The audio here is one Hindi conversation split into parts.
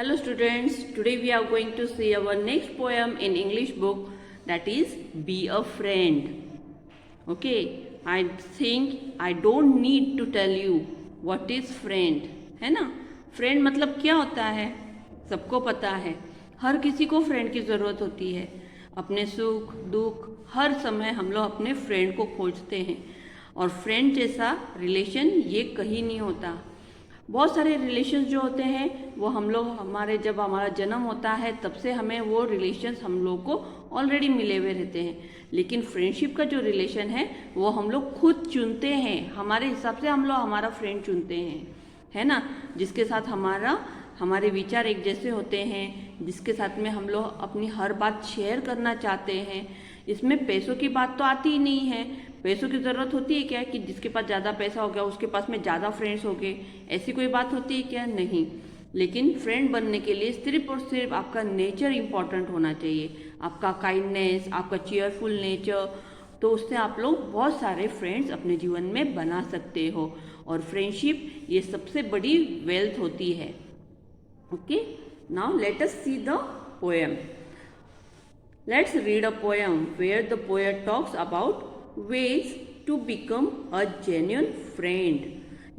Hello students, today we are going to see our next poem in English book, that is Be a Friend. Okay, I think I don't need to tell you what is friend, है ना। फ्रेंड मतलब क्या होता है, सबको पता है। हर किसी को फ्रेंड की ज़रूरत होती है। अपने सुख दुख हर समय हम लोग अपने फ्रेंड को खोजते हैं, और फ्रेंड जैसा रिलेशन ये कहीं नहीं होता। बहुत सारे रिलेशंस जो होते हैं वो हम लोग जब हमारा जन्म होता है तब से हमें वो रिलेशंस हम लोग को ऑलरेडी मिले हुए रहते हैं। लेकिन फ्रेंडशिप का जो रिलेशन है वो हम लोग खुद चुनते हैं, हमारे हिसाब से हम लोग हमारा फ्रेंड चुनते हैं, है ना। जिसके साथ हमारे विचार एक जैसे होते हैं, जिसके साथ में हम लोग अपनी हर बात शेयर करना चाहते हैं। इसमें पैसों की बात तो आती ही नहीं है। पैसों की ज़रूरत होती है क्या कि जिसके पास ज़्यादा पैसा हो गया उसके पास में ज़्यादा फ्रेंड्स हो गए, ऐसी कोई बात होती है क्या? नहीं। लेकिन फ्रेंड बनने के लिए सिर्फ और सिर्फ आपका नेचर इम्पॉर्टेंट होना चाहिए, आपका काइंडनेस, आपका चीयरफुल नेचर। तो उससे आप लोग बहुत सारे फ्रेंड्स अपने जीवन में बना सकते हो, और फ्रेंडशिप ये सबसे बड़ी वेल्थ होती है। Okay, now let us see the poem. Let's read a poem where the poet talks about ways to become a genuine friend.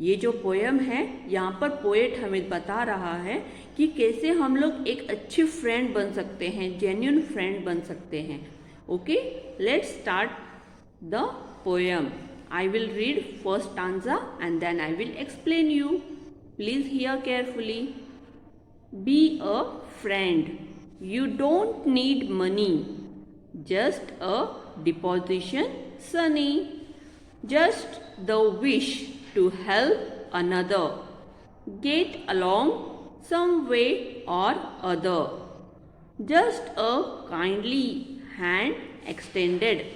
ये जो पोएम है यहाँ पर पोएट हमें बता रहा है कि कैसे हम लोग एक अच्छे फ्रेंड बन सकते हैं, जेन्युइन फ्रेंड बन सकते हैं। Okay, let's start the poem. I will read first stanza and then I will explain you. Please hear carefully. Be a friend. You don't need money, just a deposition, sunny. Just the wish to help another, get along some way or other. Just a kindly hand extended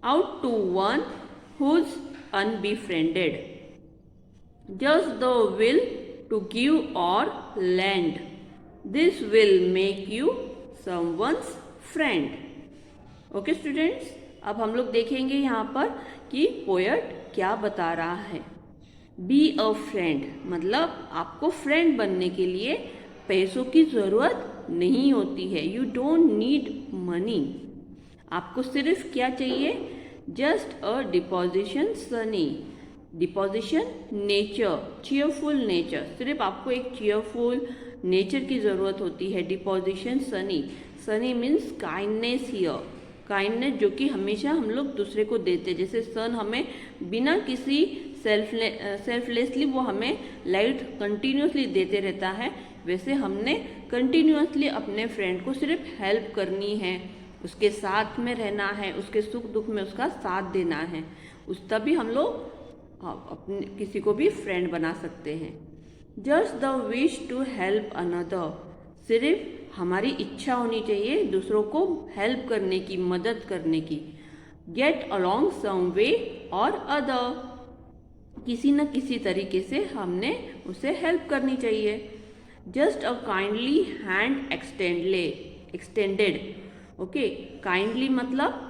out to one who's unbefriended. Just the will to give or lend. This will make you someone's friend. Okay students, अब हम लोग देखेंगे यहाँ पर कि पोएट क्या बता रहा है। बी अ फ्रेंड मतलब आपको फ्रेंड बनने के लिए पैसों की ज़रूरत नहीं होती है। You don't need money. आपको सिर्फ क्या चाहिए? Just a deposition Sunny. Deposition nature, cheerful nature. सिर्फ आपको एक चीयरफुल नेचर की ज़रूरत होती है। Deposition Sunny, Sunny means kindness here, kindness जो कि हमेशा हम लोग दूसरे को देते हैं। जैसे सन हमें बिना किसी सेल्फलेसली वो हमें लाइट कंटिन्यूसली देते रहता है, वैसे हमने कंटिन्यूसली अपने फ्रेंड को सिर्फ हेल्प करनी है, उसके साथ में रहना है, उसके सुख दुख में उसका साथ देना है। उस तभी हम लोग अपने किसी को भी फ्रेंड बना सकते हैं। Just the wish to help another, सिर्फ हमारी इच्छा होनी चाहिए दूसरों को हेल्प करने की, मदद करने की। गेट अलॉन्ग सम वे और अदर, किसी न किसी तरीके से हमने उसे हेल्प करनी चाहिए। Just a kindly hand extended. Okay, kindly मतलब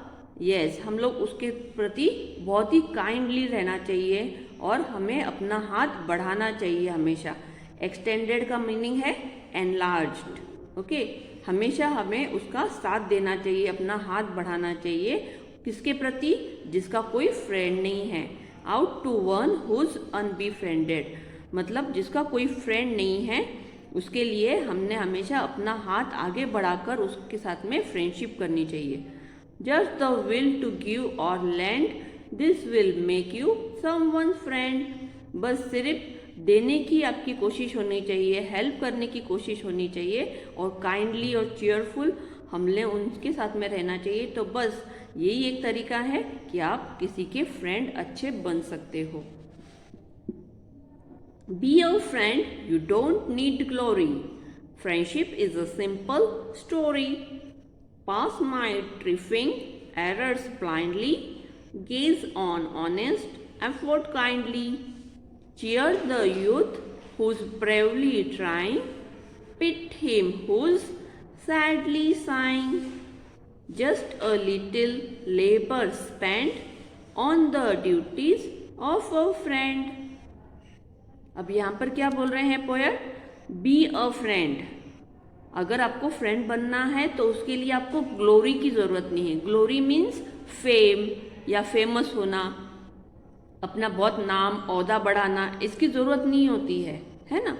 यस, हम लोग उसके प्रति बहुत ही काइंडली रहना चाहिए और हमें अपना हाथ बढ़ाना चाहिए हमेशा। एक्सटेंडेड का मीनिंग है एनलार्ज्ड। ओके, हमेशा हमें उसका साथ देना चाहिए, अपना हाथ बढ़ाना चाहिए। किसके प्रति? जिसका कोई फ्रेंड नहीं है। आउट टू वन हुज अनबीफ्रेंडेड मतलब जिसका कोई फ्रेंड नहीं है, उसके लिए हमने हमेशा अपना हाथ आगे बढ़ाकर उसके साथ में फ्रेंडशिप करनी चाहिए। Just the will to give और land, this will make you someone friend. बस सिर्फ देने की आपकी कोशिश होनी चाहिए, हेल्प करने की कोशिश होनी चाहिए, और काइंडली और चीयरफुल हमने उनके साथ में रहना चाहिए। तो बस यही एक तरीका है कि आप किसी के फ्रेंड अच्छे बन सकते हो। Be a friend, you don't need glory. Friendship is a simple story. Pass my tripping errors blindly, gaze on honest effort kindly. Cheer the youth who's bravely trying, pit him who's sadly sighing. Just a little labor spent on the duties of a friend. अब यहाँ पर क्या बोल रहे हैं पोएट? Be a friend. अगर आपको फ्रेंड बनना है तो उसके लिए आपको ग्लोरी की ज़रूरत नहीं है। ग्लोरी मीन्स फेम या फेमस होना, अपना बहुत नाम ओहदा बढ़ाना, इसकी ज़रूरत नहीं होती है ना।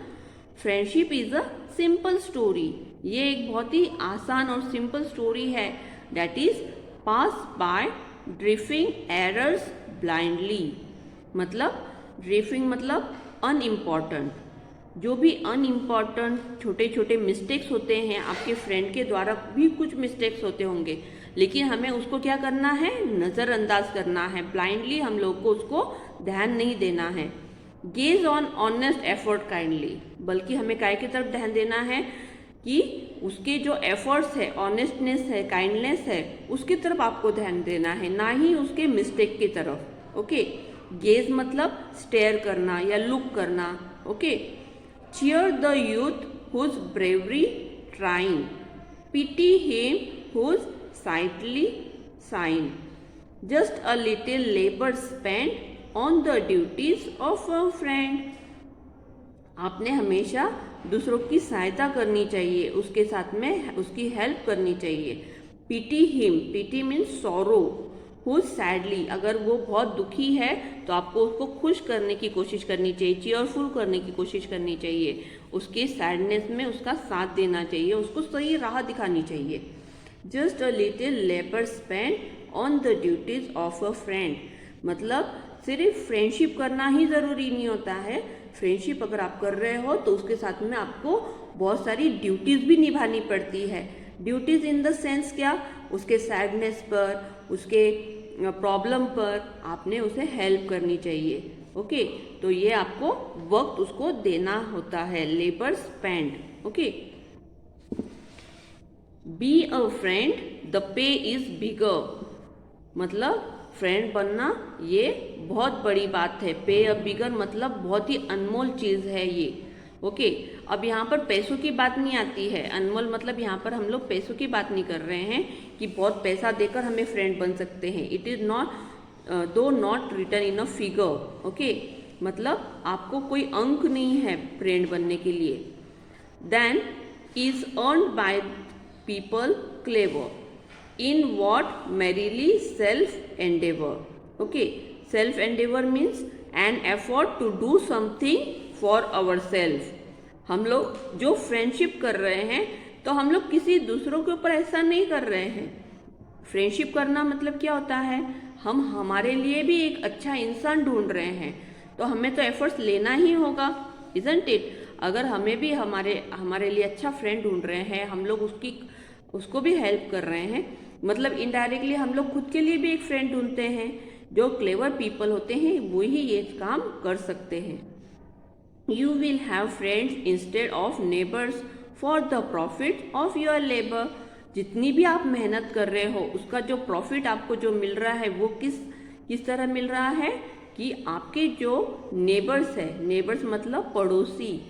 Friendship is a simple story. ये एक बहुत ही आसान और सिंपल स्टोरी है that is pass by drifting errors blindly. मतलब ड्रिफ्टिंग मतलब अनइम्पॉर्टेंट, जो भी अनइम्पॉर्टेंट छोटे छोटे मिस्टेक्स होते हैं, आपके फ्रेंड के द्वारा भी कुछ मिस्टेक्स होते होंगे, लेकिन हमें उसको क्या करना है, नज़रअंदाज करना है। ब्लाइंडली हम लोग को उसको ध्यान नहीं देना है। Gauge on honest effort kindly, बल्कि हमें काय की तरफ ध्यान देना है कि उसके जो एफर्ट्स है, ऑनेस्टनेस है, काइंडनेस है, उसकी तरफ आपको ध्यान देना है, ना ही उसके मिस्टेक की तरफ। ओके, गेज मतलब स्टेयर करना या लुक करना। Okay, cheer the youth whose bravery trying, pity him whose sightly sign, just a little labor spent on the duties of a friend। आपने हमेशा दूसरों की सहायता करनी चाहिए, उसके साथ में उसकी हेल्प करनी चाहिए। PT him, PT means sorrow, who sadly, अगर वो बहुत दुखी है तो आपको उसको खुश करने की कोशिश करनी चाहिए, चीयरफुल करने की कोशिश करनी चाहिए, उसके सैडनेस में उसका साथ देना चाहिए, उसको सही राह दिखानी चाहिए। Just a little labour spend on the duties of a friend, मतलब सिर्फ फ्रेंडशिप करना ही ज़रूरी नहीं होता है। फ्रेंडशिप अगर आप कर रहे हो तो उसके साथ में आपको बहुत सारी ड्यूटीज़ भी निभानी पड़ती है। ड्यूटीज़ इन द सेंस क्या, उसके सैडनेस पर, उसके प्रॉब्लम पर आपने उसे हेल्प करनी चाहिए। ओके, तो ये आपको वक्त उसको देना होता है, labour spend. Okay, be a friend the pay is bigger, मतलब फ्रेंड बनना ये बहुत बड़ी बात है। पे अ बिगर मतलब बहुत ही अनमोल चीज़ है ये। ओके, अब यहाँ पर पैसों की बात नहीं आती है। अनमोल मतलब यहाँ पर हम लोग पैसों की बात नहीं कर रहे हैं कि बहुत पैसा देकर हमें फ्रेंड बन सकते हैं। इट इज़ नॉट दो not return in a figure. Okay, मतलब आपको कोई अंक नहीं है फ्रेंड बनने के लिए। Then is earn by people clever in what merrily self endeavor। okay, self endeavor means an effort to do something for ourselves। हम लोग जो फ्रेंडशिप कर रहे हैं तो हम लोग किसी दूसरों के ऊपर ऐसा नहीं कर रहे हैं। फ्रेंडशिप करना मतलब क्या होता है, हम हमारे लिए भी एक अच्छा इंसान ढूंढ रहे हैं, तो हमें तो एफर्ट्स लेना ही होगा, इजंट इट। अगर हमें भी हमारे लिए अच्छा फ्रेंड ढूंढ रहे हैं, हम लोग उसको भी हेल्प कर रहे हैं, मतलब इनडायरेक्टली हम लोग खुद के लिए भी एक फ्रेंड ढूंढते हैं। जो क्लेवर पीपल होते हैं वो ही ये काम कर सकते हैं। You will have friends instead of neighbours for the profit of your labour. जितनी भी आप मेहनत कर रहे हो उसका जो प्रॉफिट आपको जो मिल रहा है वो किस तरह मिल रहा है कि आपके जो नेबर्स है, नेबर्स मतलब पड़ोसी,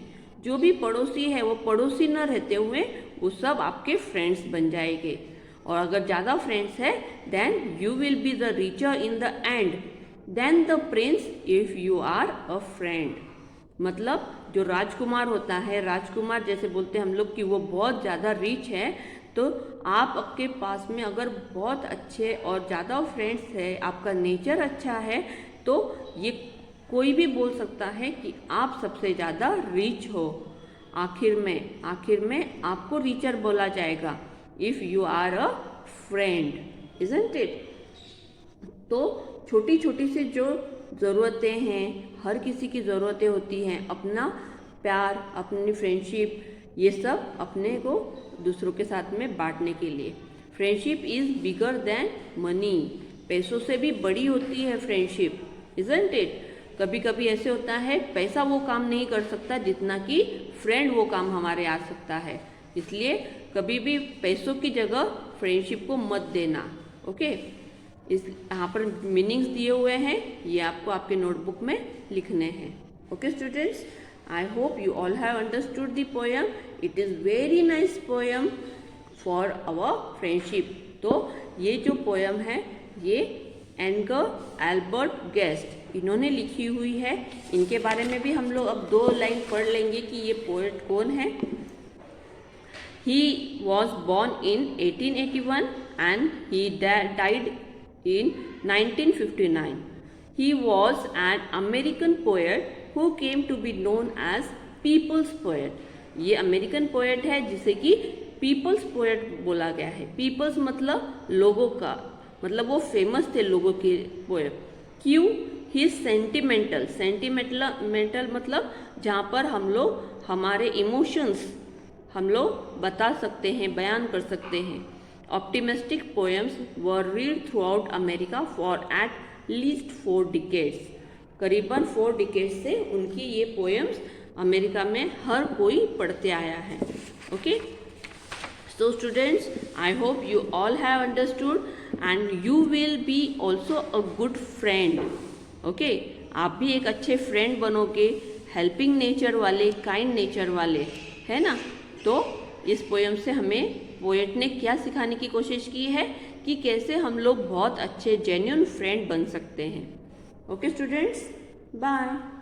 जो भी पड़ोसी है वो पड़ोसी न रहते हुए वो सब आपके फ्रेंड्स बन जाएंगे। और अगर ज़्यादा फ्रेंड्स है then you will be the richer in the end then the prince if you are a friend. मतलब जो राजकुमार होता है, राजकुमार जैसे बोलते हैं हम लोग कि वो बहुत ज़्यादा रिच है, तो आप आपके पास में अगर बहुत अच्छे और ज़्यादा फ्रेंड्स है, आपका नेचर अच्छा है, तो ये कोई भी बोल सकता है कि आप सबसे ज़्यादा रिच हो। आखिर में आपको रिचर बोला जाएगा if you are a friend, isn't it. तो छोटी छोटी सी जो ज़रूरतें हैं, हर किसी की ज़रूरतें होती हैं, अपना प्यार, अपनी फ्रेंडशिप, ये सब अपने को दूसरों के साथ में बांटने के लिए। Friendship is bigger than money, पैसों से भी बड़ी होती है फ्रेंडशिप, इजंट इट। कभी कभी ऐसे होता है पैसा वो काम नहीं कर सकता जितना कि फ्रेंड वो काम हमारे आ सकता है, इसलिए कभी भी पैसों की जगह फ्रेंडशिप को मत देना। ओके, इस यहाँ पर मीनिंग्स दिए हुए हैं, ये आपको आपके नोटबुक में लिखने हैं। Okay students, I hope you all have understood the poem. It is very nice poem for our friendship. तो ये जो पोएम है ये एंगर एल्बर्ट गेस्ट इन्होंने लिखी हुई है। इनके बारे में भी हम लोग अब 2 लाइन पढ़ लेंगे कि ये पोएट कौन है। He was born in 1881 and he died in 1959. He was an American poet who came to be known as People's Poet. ये अमेरिकन पोएट है जिसे कि पीपल्स पोएट बोला गया है। पीपल्स मतलब लोगों का, मतलब वो फेमस थे लोगों के पोएट। क्यों? ही सेंटिमेंटल, सेंटिमेंटल मतलब जहाँ पर हम लोग हमारे इमोशंस हम लोग बता सकते हैं, बयान कर सकते हैं। Optimistic poems were read through out America for at least 4 decades. करीबन 4 डिकेड्स से उनकी ये पोएम्स अमेरिका में हर कोई पढ़ते आया है। Okay, so students, I hope you all have understood and you will B also a good friend. Okay, आप भी एक अच्छे फ्रेंड बनोगे, हेल्पिंग नेचर वाले, काइंड नेचर वाले, है ना। तो इस पोएम से हमें पोएट ने क्या सिखाने की कोशिश की है कि कैसे हम लोग बहुत अच्छे जेन्युइन फ्रेंड बन सकते हैं। Okay students, bye.